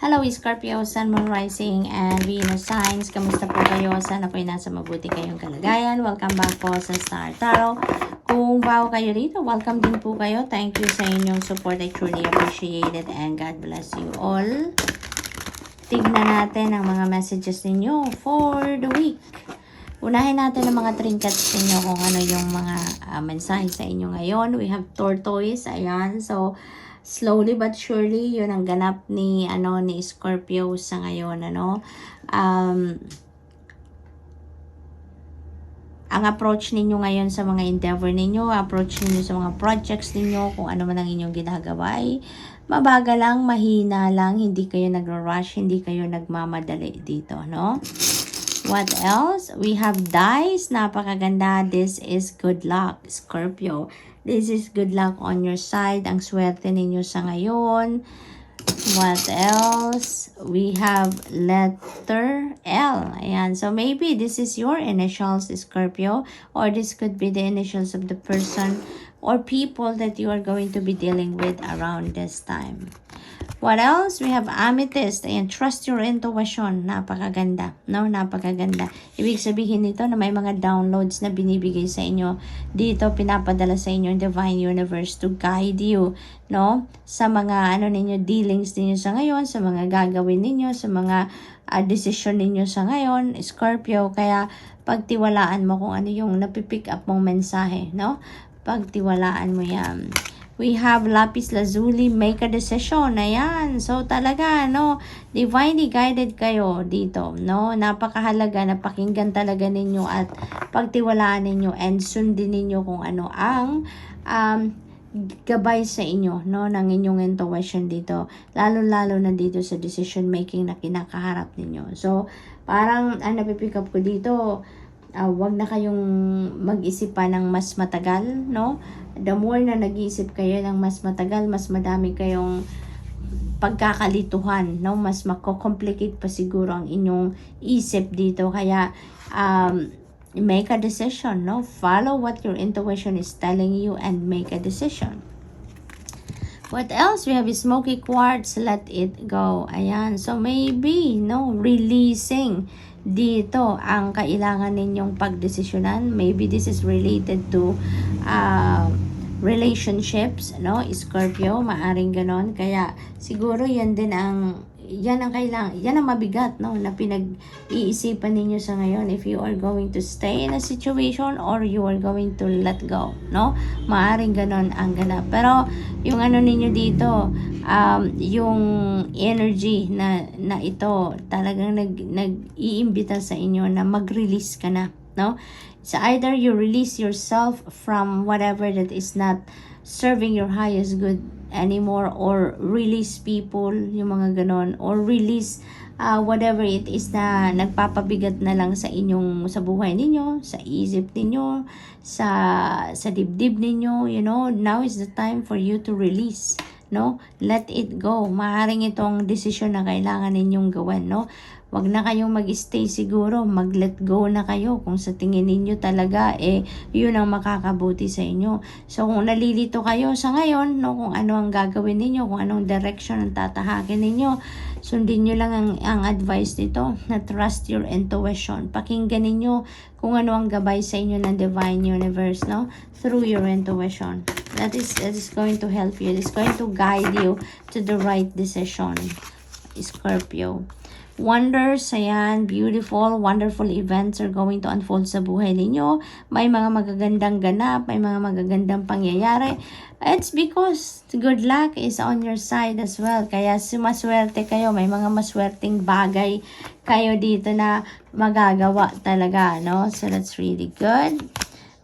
Hello Scorpio, Sun, Moon, Rising, and Venus signs. Kamusta po kayo? Sana po'y nasa mabuti kayong kalagayan. Welcome back po sa Star Tarot. Kung bago kayo dito, welcome din po kayo. Thank you sa inyong support. I truly appreciate it and God bless you all. Tignan natin ang mga messages ninyo for the week. Unahin natin ang mga trinkets ninyo kung ano yung mga mensahe sa inyo ngayon. We have tortoise, ayan. So, slowly but surely, yun ang ganap ni Scorpio sa ngayon, ang approach ninyo ngayon sa mga endeavor ninyo, approach ninyo sa mga projects ninyo, kung ano man ang inyong ginagawa ay mabagal lang, mahina lang, hindi kayo nagro-rush, hindi kayo nagmamadali dito, no? What else? We have dice. Napakaganda. This is good luck, Scorpio. This is good luck on your side. Ang swerte ninyo sa ngayon. What else? We have letter L. Ayan. So, maybe this is your initials, Scorpio. Or this could be the initials of the person or people that you are going to be dealing with around this time. What else? We have amethyst. Ayan, trust your intuition. Napakaganda. No? Napakaganda. Ibig sabihin nito na may mga downloads na binibigay sa inyo. Dito, pinapadala sa inyo yung Divine Universe to guide you. No? Sa mga ninyo, dealings ninyo sa ngayon, sa mga gagawin ninyo, sa mga decision ninyo sa ngayon, Scorpio. Kaya, pagtiwalaan mo kung ano yung napipick up mong mensahe. No? Pagtiwalaan mo yan. We have lapis lazuli, make a decision. Ayan. So, talaga, divinely guided kayo dito, no? Napakahalaga na pakinggan talaga ninyo at pagtiwalaan ninyo and sundin ninyo kung ano ang gabay sa inyo, no? Ng inyong intuition dito. Lalo-lalo na dito sa decision making na kinakaharap ninyo. So, parang, ang napipick up ko dito, wag na kayong mag-isip pa ng mas matagal, no? The more na nag-iisip kayo ng mas matagal, mas madami kayong pagkakalituhan, no? Mas mako-complicate pa siguro ang inyong isip dito. Kaya, make a decision, no? Follow what your intuition is telling you and make a decision. What else? We have smoky quartz, let it go. Ayan. So, maybe, releasing dito ang kailangan ninyong pagdesisyonan. Maybe this is related to relationships, no? Scorpio, maaring ganon. Kaya, siguro yan ang kailangan, yan ang mabigat, no? Na pinag-iisipan ninyo sa ngayon if you are going to stay in a situation or you are going to let go, no? Maaring ganon ang ganap. Pero, yung ninyo dito, yung energy na ito, talagang nag-iimbita sa inyo na mag-release ka na, no? So, either you release yourself from whatever that is not serving your highest good anymore, or release people, yung mga ganon, or release whatever it is na nagpapabigat na lang sa buhay ninyo, sa isip ninyo, sa dibdib ninyo, now is the time for you to release, no? Let it go. Maaaring itong desisyon na kailangan ninyong gawin, no? Wag na kayong mag-stay siguro, mag-let go na kayo kung sa tingin ninyo talaga yun ang makakabuti sa inyo. So kung nalilito kayo sa ngayon, no, kung ano ang gagawin ninyo, kung anong direction ang tatahakin ninyo, sundin nyo lang ang advice dito na trust your intuition. Pakinggan ninyo kung ano ang gabay sa inyo ng Divine Universe, no? Through your intuition. That is going to help you. It is going to guide you to the right decision, Scorpio. Wonders, ayan, beautiful, wonderful events are going to unfold sa buhay ninyo. May mga magagandang ganap, may mga magagandang pangyayari. It's because good luck is on your side as well. Kaya maswerte kayo, may mga maswerteng bagay kayo dito na magagawa talaga, no? So that's really good.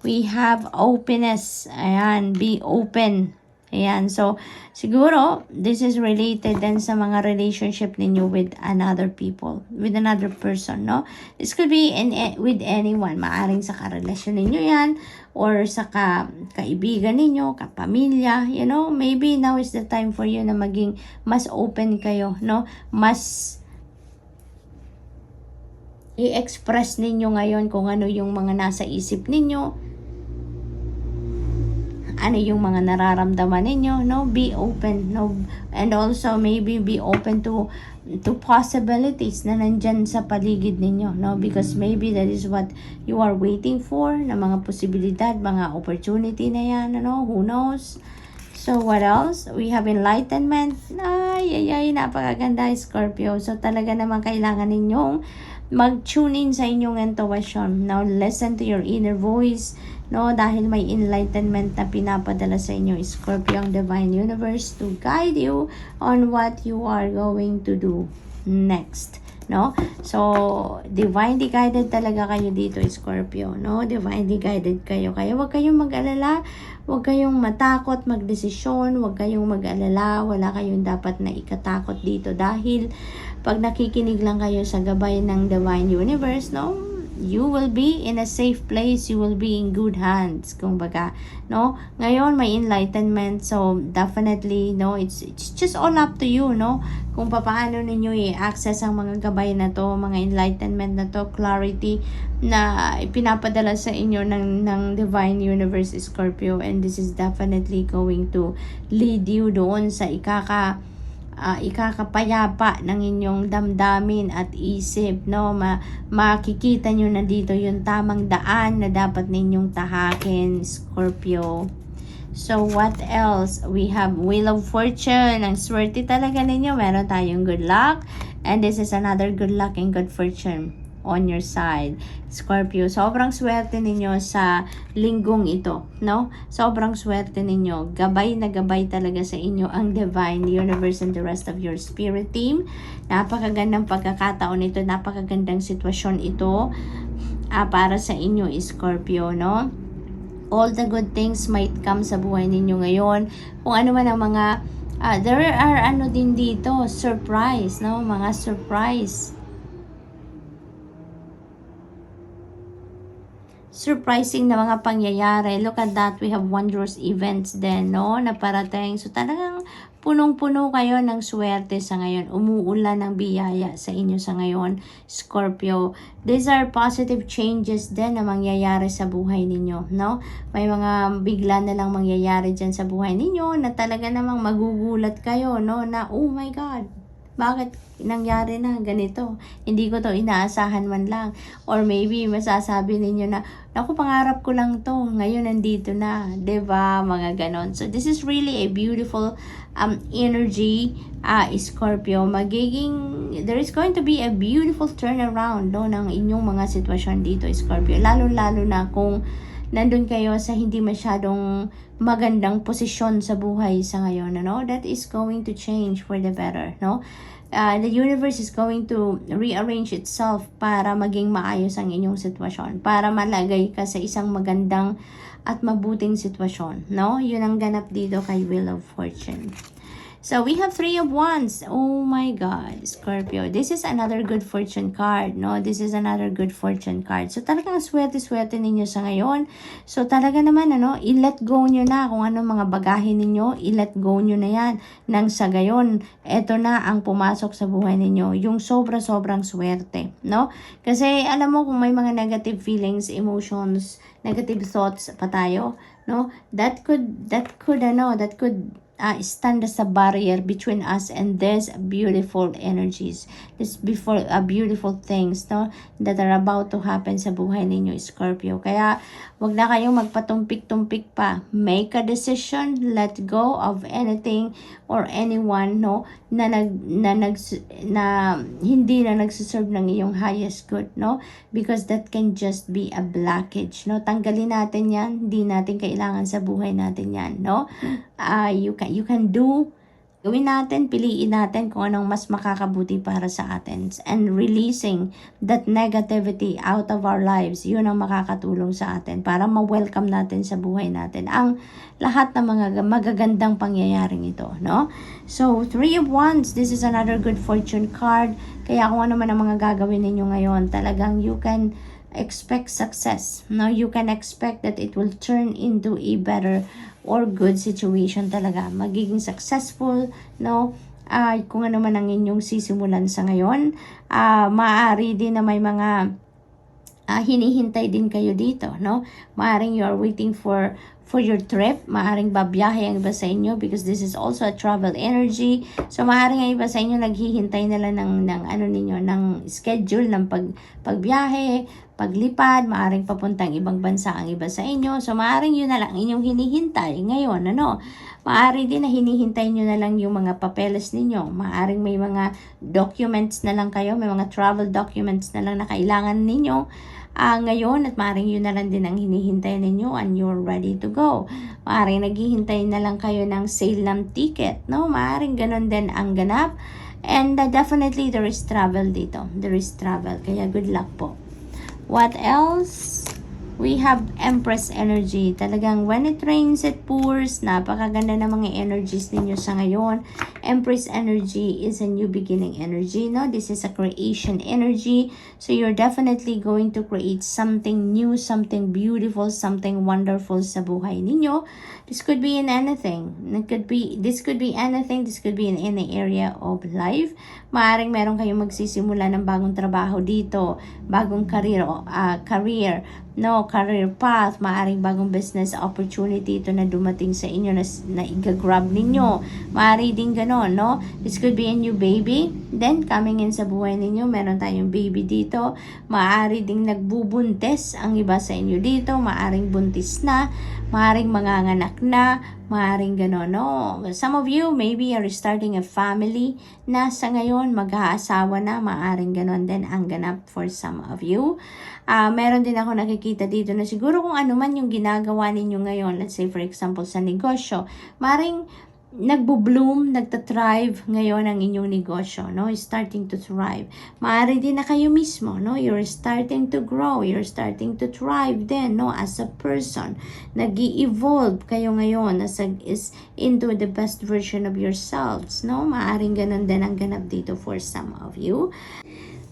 We have openness, ayan, be open. Ayan, so siguro this is related din sa mga relationship ninyo with another people, with another person, no? This could be with anyone. Maaring sa karelasyon ninyo yan, or sa kaibigan ninyo, kapamilya, maybe now is the time for you na maging mas open kayo, no? Mas i-express ninyo ngayon kung ano yung mga nasa isip ninyo. ano yung mga nararamdaman ninyo, no? Be open, no? And also maybe be open to possibilities na nandyan sa paligid ninyo, no? Because maybe that is what you are waiting for, na mga posibilidad, mga opportunity na yan, ano? Who knows? So, what else? We have enlightenment. Ay, napakaganda, Scorpio. So, talaga naman kailangan ninyong mag-tune in sa inyong intuition. Now, listen to your inner voice, no? Dahil may enlightenment na pinapadala sa inyo, Scorpio, ang Divine Universe to guide you on what you are going to do next, no? So, divinely guided talaga kayo dito, Scorpio, no? Divinely guided kayo. Kaya huwag kayong mag-alala, huwag kayong matakot magdesisyon, huwag kayong mag-alala, wala kayong dapat na ikatakot dito dahil pag nakikinig lang kayo sa gabay ng Divine Universe, no? You will be in a safe place, you will be in good hands, kumbaga, no? Ngayon may enlightenment, so definitely, no, it's just all up to you, no? Kung paano ninyo i-access ang mga gabay na to, mga enlightenment na to, clarity na ipinapadala sa inyo ng Divine Universe, Scorpio, and this is definitely going to lead you doon sa ikakapayapa ng inyong damdamin at isip, no? Makikita nyo na dito yung tamang daan na dapat ninyong tahakin, Scorpio. So, what else? We have Wheel of Fortune. Ang swerte talaga ninyo. Meron tayong good luck. And this is another good luck and good fortune on your side, Scorpio. Sobrang swerte ninyo sa linggong ito, no? Sobrang swerte ninyo. Gabay na gabay talaga sa inyo ang Divine Universe and the rest of your spirit team. Napakagandang pagkakataon ito, napakagandang sitwasyon ito para sa inyo, Scorpio, no? All the good things might come sa buhay ninyo ngayon. Kung ano man ang mga there are ano din dito, surprise, no? Mga surprising na mga pangyayari. Look at that, we have wondrous events din, no, na parating. So talagang punong-puno kayo ng swerte sa ngayon. Umuulan ng biyaya sa inyo sa ngayon, Scorpio. These are positive changes din na mangyayari sa buhay ninyo, no? May mga bigla na lang mangyayari dyan sa buhay ninyo na talaga namang magugulat kayo, no, na oh my God, bakit nangyari na ganito? Hindi ko to inaasahan man lang. Or maybe masasabi ninyo na, naku, pangarap ko lang to, ngayon nandito na, 'di ba? Mga ganon. So this is really a beautiful energy, Scorpio. There is going to be a beautiful turnaround, no, ng inyong mga sitwasyon dito, Scorpio. Lalo-lalo na kung nandun kayo sa hindi masyadong magandang posisyon sa buhay sa ngayon, no? That is going to change for the better, no? The universe is going to rearrange itself para maging maayos ang inyong sitwasyon, para malagay ka sa isang magandang at mabuting sitwasyon, no? Yun ang ganap dito kay Wheel of Fortune. So, we have 3 of Wands. Oh my God, Scorpio. This is another good fortune card, no? This is another good fortune card. So, talagang swerte-swerte ninyo sa ngayon. So, talaga naman, ano, i-let go nyo na kung ano mga bagahe ninyo. I-let go nyo na yan. Nang sa gayon, eto na ang pumasok sa buhay ninyo. Yung sobra-sobrang swerte, no? Kasi, alam mo, kung may mga negative feelings, emotions, negative thoughts pa tayo, no? That could stand as a barrier between us and these beautiful energies, beautiful things, no, that are about to happen sa buhay ninyo, Scorpio. Kaya wag na kayong magpatumpik-tumpik pa. Make a decision, let go of anything or anyone, no, na hindi na nagsiserve ng iyong highest good, no, because that can just be a blockage, no. Tanggalin natin yan, hindi natin kailangan sa buhay natin yan, no. You can gawin natin, piliin natin kung anong mas makakabuti para sa atin, and releasing that negativity out of our lives, yun ang makakatulong sa atin para ma-welcome natin sa buhay natin ang lahat ng mga magagandang pangyayaring ito, no? So, 3 of Wands, this is another good fortune card. Kaya kung ano man ang mga gagawin ninyo ngayon, talagang you can expect success, no? You can expect that it will turn into a better or good situation talaga. Magiging successful, no? Kung ano man ang inyong sisimulan sa ngayon, maaari din na may mga hinihintay din kayo dito, no? Maaring you are waiting for for your trip. Maaring babiyahe ang iba sa inyo because this is also a travel energy. So maaring ang iba sa inyo naghihintay nila ng ano ninyo, ng schedule ng pagbiyahe, paglipad, maaring papuntang ibang bansa ang iba sa inyo. So maaring yun na lang inyong hinihintay ngayon, ano? Maaari din na hinihintay nyo na lang yung mga papeles ninyo. Maaring may mga documents na lang kayo, may mga travel documents na lang na kailangan ninyo ngayon, at maaaring yun na lang din ang hinihintay ninyo and you're ready to go. Maaaring naghihintay na lang kayo ng sale ng ticket, no? Maaaring ganun din ang ganap. And definitely there is travel dito. There is travel. Kaya good luck po. What else? We have Empress energy. Talagang when it rains, it pours. Napakaganda ng mga energies ninyo sa ngayon. Empress energy is a new beginning energy, no? This is a creation energy. So you're definitely going to create something new, something beautiful, something wonderful sa buhay ninyo. This could be in anything. This could be anything. This could be in any area of life. Maaring meron kayong magsisimula ng bagong trabaho dito, bagong career, career path, maaring bagong business opportunity ito na dumating sa inyo na i-grab ninyo. Maaari din ganon, no? This could be a new baby. Then, coming in sa buhay ninyo, meron tayong baby dito. Maaari ding nagbubuntis ang iba sa inyo dito. Maaring buntis na. Maaring manganganak na. Maaring ganon, no? Some of you, maybe are starting a family na sa ngayon, mag-aasawa na. Maaring ganon din ang ganap for some of you. Meron din ako nakikita dito na siguro kung ano man yung ginagawa ninyo ngayon, let's say for example sa negosyo, maring nagbo-bloom, nagta-thrive ngayon ang inyong negosyo, no? Starting to thrive. Maaari din na kayo mismo, no? You're starting to grow, you're starting to thrive then, no? As a person, nag-i-evolve kayo ngayon is into the best version of yourselves, no? Maaring ganun din ang ganap dito for some of you.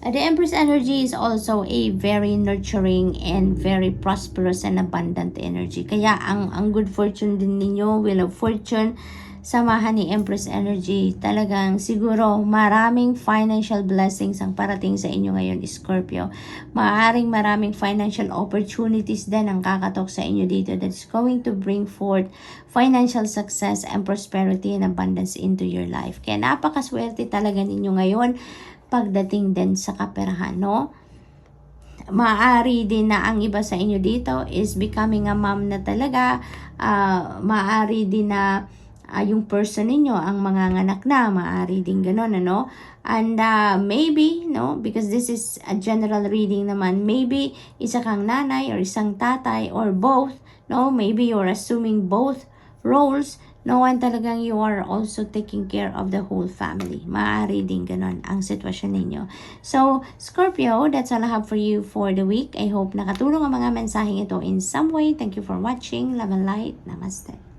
The Empress energy is also a very nurturing and very prosperous and abundant energy. Kaya ang good fortune din ninyo, wheel of fortune, samahan ni Empress energy. Talagang siguro maraming financial blessings ang parating sa inyo ngayon, Scorpio. Maraming financial opportunities din ang kakatok sa inyo dito that's going to bring forth financial success and prosperity and abundance into your life. Kaya napakaswerte talaga ninyo ngayon pagdating din sa kaperahan, no? Maaari din na ang iba sa inyo dito is becoming a mom na talaga. Maaari din na yung person ninyo ang manganganak na. Maaari din ganun, ano? And maybe, no? Because this is a general reading naman. Maybe isa kang nanay or isang tatay or both, no? Maybe you're assuming both roles. No one talagang you are also taking care of the whole family. Maaari din ganon ang sitwasyon ninyo. So, Scorpio, that's all I have for you for the week. I hope nakatulong ang mga mensaheng ito in some way. Thank you for watching. Love and light. Namaste.